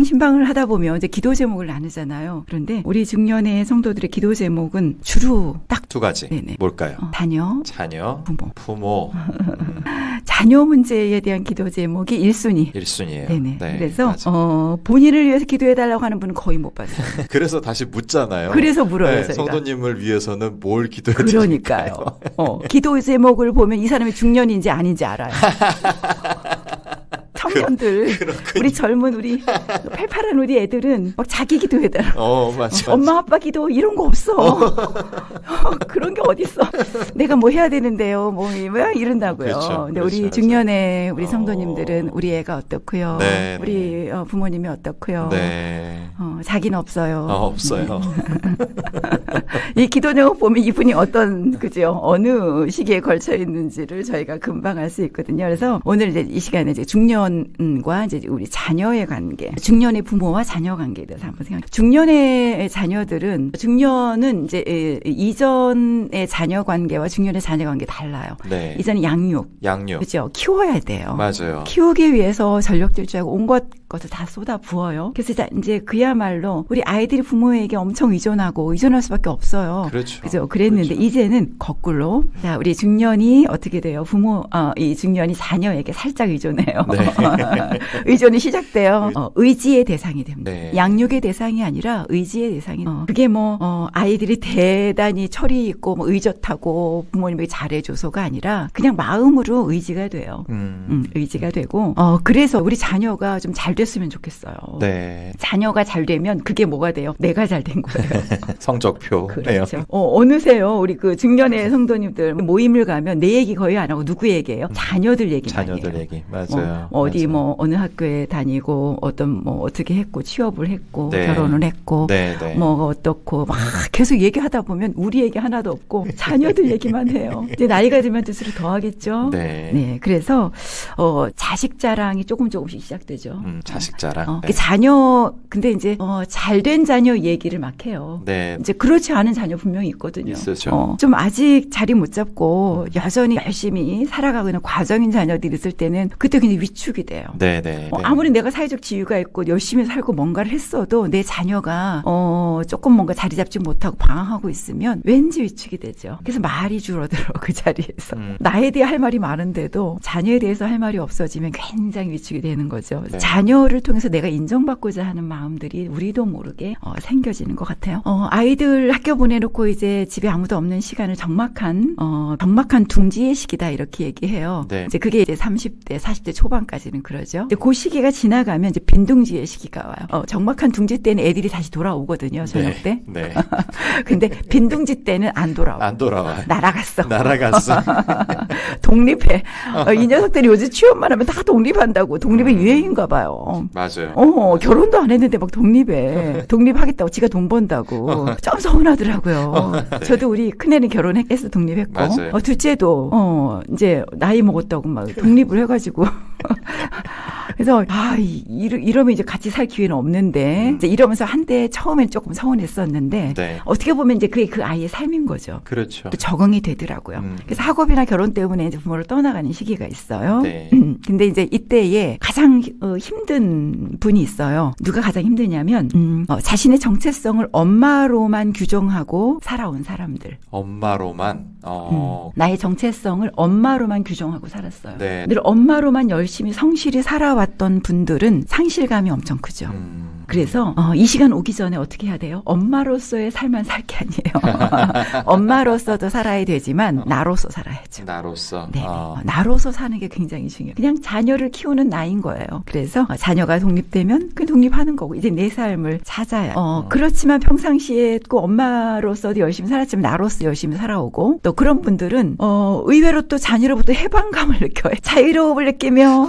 신방을 하다 보면 이제 기도 제목을 나누잖아요. 그런데 우리 중년의 성도들의 기도 제목은 주로 딱 두 가지. 네네. 뭘까요? 자녀, 부모. 자녀 문제에 대한 기도 제목이 1순위. 1순위예요. 네네. 네, 그래서 본인을 위해서 기도해달라고 하는 분은 거의 못 봤어요. 그래서 다시 묻잖아요. 그래서 물어요. 네, 저희가. 성도님을 위해서는 뭘 기도해야 그러니까요. 기도 제목을 보면 이 사람이 중년인지 아닌지 알아요. 청년들, 우리 젊은 우리 팔팔한 우리 애들은 막 자기 기도해달라. 맞아. 엄마 아빠 기도 이런 거 없어. 그런 게 어딨어. 내가 뭐 해야 되는데요. 뭐 이런다고요. 그렇죠. 근데 우리 중년의 우리 성도님들은 우리 애가 어떻고요. 네, 우리 부모님이 어떻고요. 네. 자기는 없어요. 없어요. 이 기도 제목 보면 이분이 어떤 어느 시기에 걸쳐 있는지를 저희가 금방 알 수 있거든요. 그래서 오늘 이제 이 시간에 이제 중년과 이제 우리 자녀의 관계, 중년의 부모와 자녀 관계에 대해서 한번 생각해. 중년의 자녀들은 중년은 이제 이전의 자녀 관계와 중년의 자녀 관계 달라요. 네. 이전은 양육. 그렇죠. 키워야 돼요. 맞아요. 키우기 위해서 전력 질주하고 온갖 것을 다 쏟아 부어요. 그래서 이제 그야말로 우리 아이들이 부모에게 엄청 의존할 수밖에 없어요. 그렇죠. 그랬는데 그렇죠. 이제는 거꾸로 자, 우리 중년이 어떻게 돼요? 이 중년이 자녀에게 살짝 의존해요. 네. 의존이 시작돼요. 의지의 대상이 됩니다. 네. 양육의 대상이 아니라 의지의 대상이. 그게 아이들이 대단히 철이 있고 의젓하고 부모님에게 잘해줘서가 아니라 그냥 마음으로 의지가 돼요. 의지가 되고 그래서 우리 자녀가 좀 잘 됐으면 좋겠어요. 네. 자녀가 잘 되면 그게 뭐가 돼요? 내가 잘 된 거예요. 성적표. 그렇죠. 어느새요 우리 그 중년의 성도님들 모임을 가면 내 얘기 거의 안 하고 누구 얘기예요? 자녀들 얘기 많이 해요. 자녀들 얘기. 맞아요. 맞아요. 어느 학교에 다니고 어떻게 했고 취업을 했고 네. 결혼을 했고 네. 어떻고 막 계속 얘기하다 보면 우리 얘기 하나도 없고 자녀들 얘기만 해요. 이제 나이가 들면 들수록 더 하겠죠. 네. 그래서 자식 자랑이 조금씩 시작되죠. 자식 자랑. 근데 이제 잘된 자녀 얘기를 막 해요. 네. 이제 그렇지 않은 자녀 분명히 있거든요. 있었죠. 좀 아직 자리 못 잡고 여전히 열심히 살아가고 있는 과정인 자녀들이 있을 때는 그때 굉장히 위축이 돼요. 네. 아무리 내가 사회적 지위가 있고 열심히 살고 뭔가를 했어도 내 자녀가 조금 뭔가 자리 잡지 못하고 방황하고 있으면 왠지 위축이 되죠. 그래서 말이 줄어들어 그 자리에서. 나에 대해 할 말이 많은데도 자녀에 대해서 할 말이 없어지면 굉장히 위축이 되는 거죠. 네. 자녀를 통해서 내가 인정받고자 하는 마음들이 우리도 모르게 생겨지는 것 같아요. 아이들 학교 보내놓고 이제 집에 아무도 없는 시간을 적막한 둥지의 시기다 이렇게 얘기해요. 네. 이제 그게 이제 30대, 40대 초반까지는 그러죠. 이제 그 시기가 지나가면 이제 빈둥지의 시기가 와요. 적막한 둥지 때는 애들이 다시 돌아오거든요. 저녁 때. 네. 근데 빈둥지 때는 안 돌아와. 안 돌아와요. 날아갔어. 독립해. 이 녀석들이 요즘 취업만 하면 다 독립한다고. 독립의 유행인가 봐요. 맞아요. 결혼도 안 했는데 막 독립하겠다고 지가 돈 번다고. 좀 서운하더라고요. 네. 저도 우리 큰애는 결혼했어 독립했고. 맞아요. 둘째도 이제 나이 먹었다고 막 독립을 해가지고. 그래서 이러면 이제 같이 살 기회는 없는데 이제 이러면서 한때 처음엔 조금 서운했었는데 네. 어떻게 보면 이제 그게 그 아이의 삶인 거죠. 그렇죠. 또 적응이 되더라고요. 그래서 학업이나 결혼 때문에 이제 부모를 떠나가는 시기가 있어요. 네. 근데 이제 이때에 가장 힘든 분이 있어요. 누가 가장 힘드냐면 자신의 정체성을 엄마로만 규정하고 살아온 사람들. 엄마로만. 나의 정체성을 엄마로만 규정하고 살았어요. 네. 늘 엄마로만 열심히 성실히 살아왔던 분들은 상실감이 엄청 크죠. 그래서 이 시간 오기 전에 어떻게 해야 돼요? 엄마로서의 삶만 살 게 아니에요. 엄마로서도 살아야 되지만 나로서 살아야죠. 나로서. 네, 나로서 사는 게 굉장히 중요해요. 그냥 자녀를 키우는 나인 거예요. 그래서 자녀가 독립되면 그냥 독립하는 거고 이제 내 삶을 찾아야. 그렇지만 평상시에 꼭 엄마로서도 열심히 살았지만 나로서 열심히 살아오고 또 그런 분들은 의외로 또 자녀로부터 해방감을 느껴요. 자유로움을 느끼며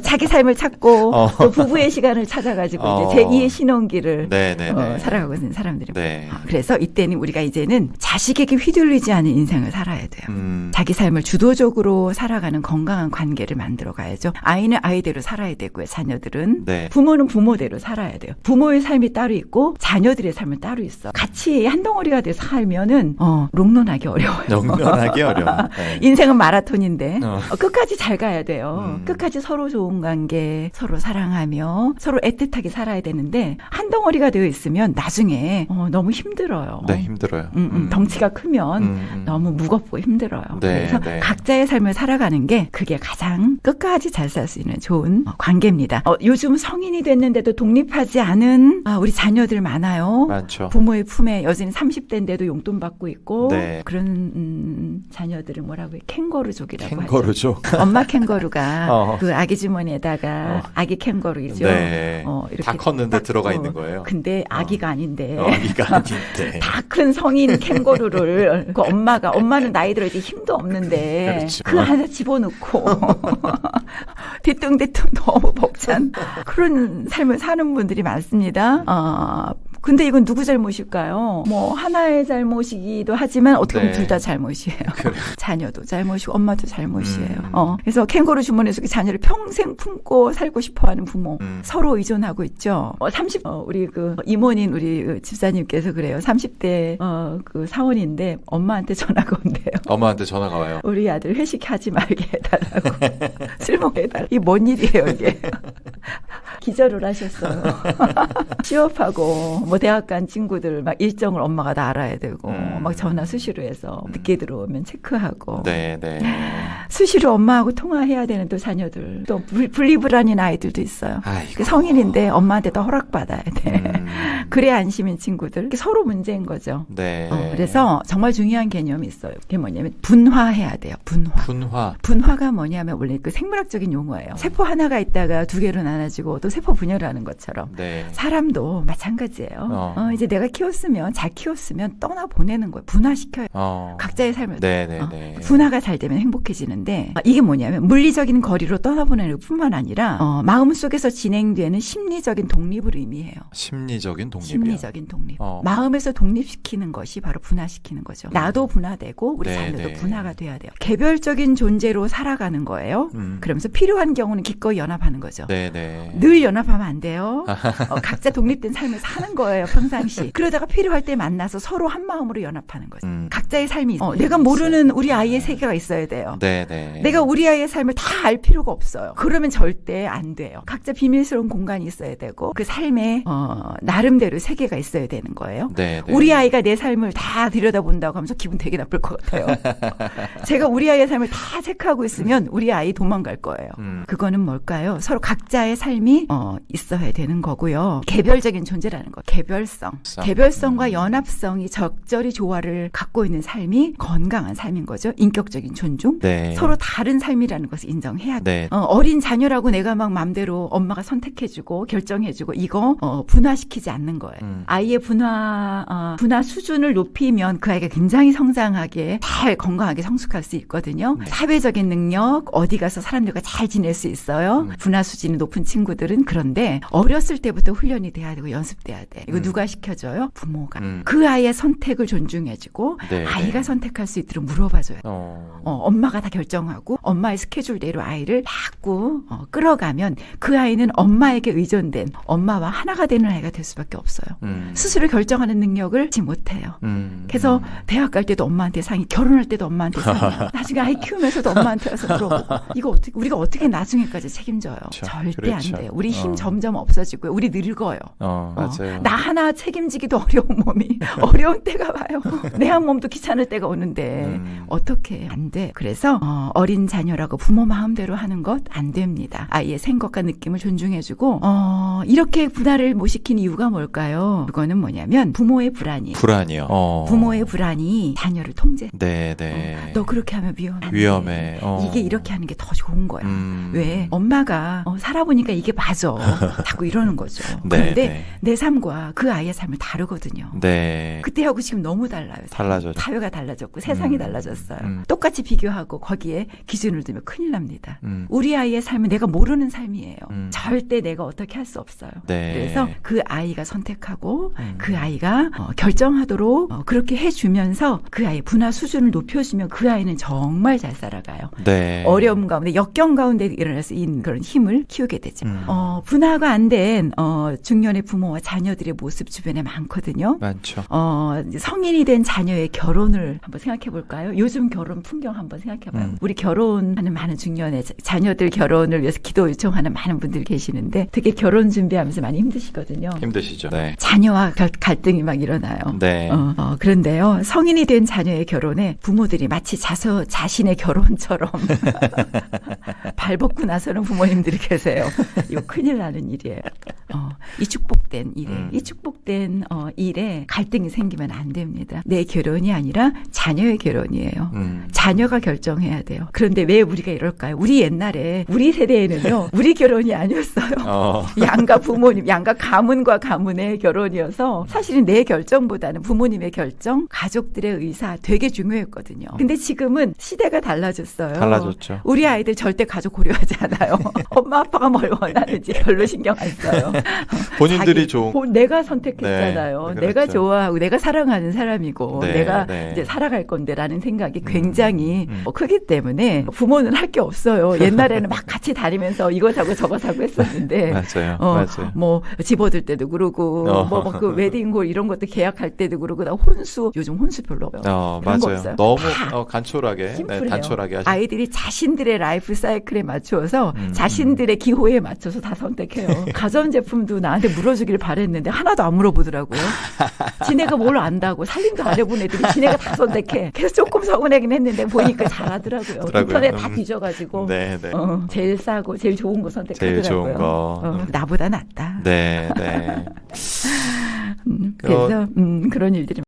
자기 삶을 찾고 또 부부의 시간을 찾아가지고 이제 제 제2의 신혼기를 네네네. 살아가고 있는 사람들이. 네. 그래서 이때는 우리가 이제는 자식에게 휘둘리지 않은 인생을 살아야 돼요. 자기 삶을 주도적으로 살아가는 건강한 관계를 만들어 가야죠. 아이는 아이대로 살아야 되고요. 자녀들은. 네. 부모는 부모대로 살아야 돼요. 부모의 삶이 따로 있고 자녀들의 삶은 따로 있어. 같이 한 덩어리가 돼서 살면은 롱런하기 어려워요. 롱런하기 어려워. 네. 인생은 마라톤인데 끝까지 잘 가야 돼요. 끝까지 서로 좋은 관계, 서로 사랑하며 서로 애틋하게 살아야 되는데 한 덩어리가 되어 있으면 나중에 너무 힘들어요. 네, 힘들어요. 덩치가 크면 너무 무겁고 힘들어요. 네, 그래서 네. 각자의 삶을 살아가는 게 그게 가장 끝까지 잘 살 수 있는 좋은 관계입니다. 요즘 성인이 됐는데도 독립하지 않은 우리 자녀들 많아요. 많죠. 부모의 품에 여전히 30대인데도 용돈 받고 있고 네. 그런 자녀들을 뭐라고 해요? 캥거루족이라고 하죠. 캥거루죠. 엄마 캥거루가 그 아기 주머니에다가 아기 캥거루이죠. 네. 이렇게 다 컸는데 딱, 들어가 있는 거예요. 근데 아기가 아닌데. 아기가 아닌데. 다 큰 성인 캥거루를 그 엄마는 나이 들어 이제 힘도 없는데 그렇죠. 그 하나 집어넣고 뒤뚱뒤뚱 너무 벅찬 그런 삶을 사는 분들이 많습니다. 근데 이건 누구 잘못일까요? 뭐 하나의 잘못이기도 하지만 어떻게 보면 네. 둘 다 잘못이에요. 그래. 자녀도 잘못이고 엄마도 잘못이에요. 그래서 캥거루 주머니 속에 자녀를 평생 품고 살고 싶어하는 부모 서로 의존하고 있죠. 우리 그 이모님 우리 그 집사님께서 그래요. 30대 그 사원인데 엄마한테 전화가 온대요. 엄마한테 전화가 와요. 우리 아들 회식하지 말게 해달라고. 술 먹게 해달라고. 이게 뭔 일이에요 이게. 기절을 하셨어요. 취업하고 뭐 대학 간 친구들 막 일정을 엄마가 다 알아야 되고 막 전화 수시로 해서 늦게 들어오면 체크하고 네. 수시로 엄마하고 통화해야 되는 또 자녀들 또 분리불안인 아이들도 있어요. 아이고. 성인인데 엄마한테 또 허락받아야 돼. 그래 안심인 친구들 서로 문제인 거죠. 네. 그래서 정말 중요한 개념이 있어요. 그게 뭐냐면 분화해야 돼요. 분화. 분화가 뭐냐면 원래 그 생물학적인 용어예요. 세포 하나가 있다가 두 개로 나눠지고 또 세포 분열을 하는 것처럼 네. 사람도 마찬가지예요. 이제 내가 키웠으면 잘 키웠으면 떠나 보내는 거예요. 분화시켜요. 각자의 삶을. 네. 분화가 잘 되면 행복해지는데 이게 뭐냐면 물리적인 거리로 떠나보내는 것뿐만 아니라 마음속에서 진행되는 심리적인 독립을 의미해요. 심리적인 독립이요. 심리적인 독립. 마음에서 독립시키는 것이 바로 분화시키는 거죠. 나도 분화되고 우리 자녀도 분화가 돼야 돼요. 개별적인 존재로 살아가는 거예요. 그러면서 필요한 경우는 기꺼이 연합하는 거죠. 네네. 늘 연합하면 안 돼요. 각자 독립된 삶을 사는 거예요. 평상시. 그러다가 필요할 때 만나서 서로 한 마음으로 연합하는 거죠. 각자의 삶이 내가 모르는 우리 아이의 세계가 있어야 돼요. 네네. 내가 우리 아이의 삶을 다 알 필요가 없어요. 그러면 절대 안 돼요. 각자 비밀스러운 공간이 있어야 되고 그 삶에 나름대로 세계가 있어야 되는 거예요. 네네. 우리 아이가 내 삶을 다 들여다본다고 하면서 기분 되게 나쁠 것 같아요. 제가 우리 아이의 삶을 다 체크하고 있으면 우리 아이 도망갈 거예요. 그거는 뭘까요? 서로 각자의 삶이 있어야 되는 거고요. 개별적인 존재라는 거. 개별성과 연합성이 적절히 조화를 갖고 있는 삶이 건강한 삶인 거죠. 인격적인 존중. 네. 서로 다른 삶이라는 것을 인정해야 돼. 네. 어린 자녀라고 내가 막 맘대로 엄마가 선택해주고 결정해주고 이거 분화시키지 않는 거예요. 아이의 분화 수준을 높이면 그 아이가 굉장히 성장하게 잘 건강하게 성숙할 수 있거든요. 사회적인 능력 어디 가서 사람들과 잘 지낼 수 있어요. 분화 수준이 높은 친구들은. 그런데 어렸을 때부터 훈련이 돼야 되고 연습돼야 돼. 이거 누가 시켜줘요? 부모가. 그 아이의 선택을 존중해주고 네. 아이가 선택할 수 있도록 물어봐줘요. 엄마가 다 결정하고 엄마의 스케줄대로 아이를 자꾸 끌어가면 그 아이는 엄마에게 의존된 엄마와 하나가 되는 아이가 될 수밖에 없어요. 스스로 결정하는 능력을 하지 못해요. 그래서 대학 갈 때도 엄마한테 상의, 결혼할 때도 엄마한테 상의, 나중에 아이 키우면서도 엄마한테 와서 물어보고 이거 우리가 어떻게 나중에까지 책임져요? 절대 안 돼요. 우리 힘 점점 없어지고요. 우리 늙어요. 맞아요. 나 하나 책임지기도 어려운 몸이 어려운 때가 와요. 내 한 몸도 귀찮을 때가 오는데 어떻게 안 돼. 그래서 어린 자녀라고 부모 마음대로 하는 것 안 됩니다. 아이의 생각과 느낌을 존중해주고 이렇게 분화를 못 시킨 이유가 뭘까요? 그거는 뭐냐면 부모의 불안이에요. 불안이요. 부모의 불안이 자녀를 통제. 네네. 너 그렇게 하면 위험해. 위험해. 이게 이렇게 하는 게 더 좋은 거야. 왜? 엄마가 살아보니까 이게 맞아. 맞아. 자꾸 이러는 거죠. 네, 그런데 네. 내 삶과 그 아이의 삶은 다르거든요. 네. 그때하고 지금 너무 달라요. 달라져요. 사회가 달라졌고 세상이 달라졌어요. 음. 똑같이 비교하고 거기에 기준을 두면 큰일 납니다. 음. 우리 아이의 삶은 내가 모르는 삶이에요. 음. 절대 내가 어떻게 할 수 없어요. 네. 그래서 그 아이가 선택하고 그 아이가 결정하도록 그렇게 해주면서 그 아이의 분화 수준을 높여주면 그 아이는 정말 잘 살아가요. 네. 어려움 가운데 역경 가운데 일어날 수 있는 그런 힘을 키우게 되죠. 분화가 안 된 중년의 부모와 자녀들의 모습 주변에 많거든요. 많죠. 이제 성인이 된 자녀의 결혼을 한번 생각해 볼까요? 요즘 결혼 풍경 한번 생각해 봐요. 우리 결혼하는 많은 중년의 자녀들 결혼을 위해서 기도 요청하는 많은 분들이 계시는데 되게 결혼 준비하면서 많이 힘드시거든요. 힘드시죠. 네. 자녀와 갈등이 막 일어나요. 네. 그런데요, 성인이 된 자녀의 결혼에 부모들이 마치 자신의 결혼처럼 발벗고 나서는 부모님들이 계세요. 이거 큰일 나는 일이에요. 이 축복된 일에 갈등이 생기면 안 됩니다. 내 결혼이 아니라 자녀의 결혼이에요. 자녀가 결정해야 돼요. 그런데 왜 우리가 이럴까요? 우리 옛날에 우리 세대에는요, 우리 결혼이 아니었어요. 양가 부모님, 양가 가문과 가문의 결혼이어서 사실은 내 결정보다는 부모님의 결정, 가족들의 의사 되게 중요했거든요. 근데 지금은 시대가 달라졌어요. 달라졌죠. 우리 아이들 절대 가족 고려하지 않아요. 엄마 아빠가 뭘 원하는지 별로 신경 안 써요. 본인들이 좋은. 내가 선택했잖아요. 네, 그렇죠. 내가 좋아하고 내가 사랑하는 사람이고 네, 내가 네. 이제 살아갈 건데라는 생각이 굉장히 크기 때문에 부모는 할 게 없어요. 옛날에는 막 같이 다니면서 이거 사고 저거 사고 했었는데 맞아요. 맞아요. 뭐 집 얻을 때도 그러고 뭐 그 웨딩홀 이런 것도 계약할 때도 그러고 나 혼수 요즘 혼수 별로 그런 거 맞아요. 없어요. 너무 간촐하게, 심플해요. 단촐하게 하시죠. 아이들이 자신들의 라이프 사이클에 맞추어서 자신들의 기호에 맞춰서 다 선택해요. 가전제품도 나한테 물어주길 바랬는데 하나도 안 물어보더라고요. 지네가 뭘 안다고 살림도 안 해본 애들이 지네가 다 선택해. 그래서 조금 서운하긴 했는데 보니까 잘하더라고요. 인터넷 다 뒤져가지고 네, 네. 제일 싸고 제일 좋은 거 선택하더라고요. 제일 좋은 거. 나보다 낫다. 네, 네. 그래서 그런 일들이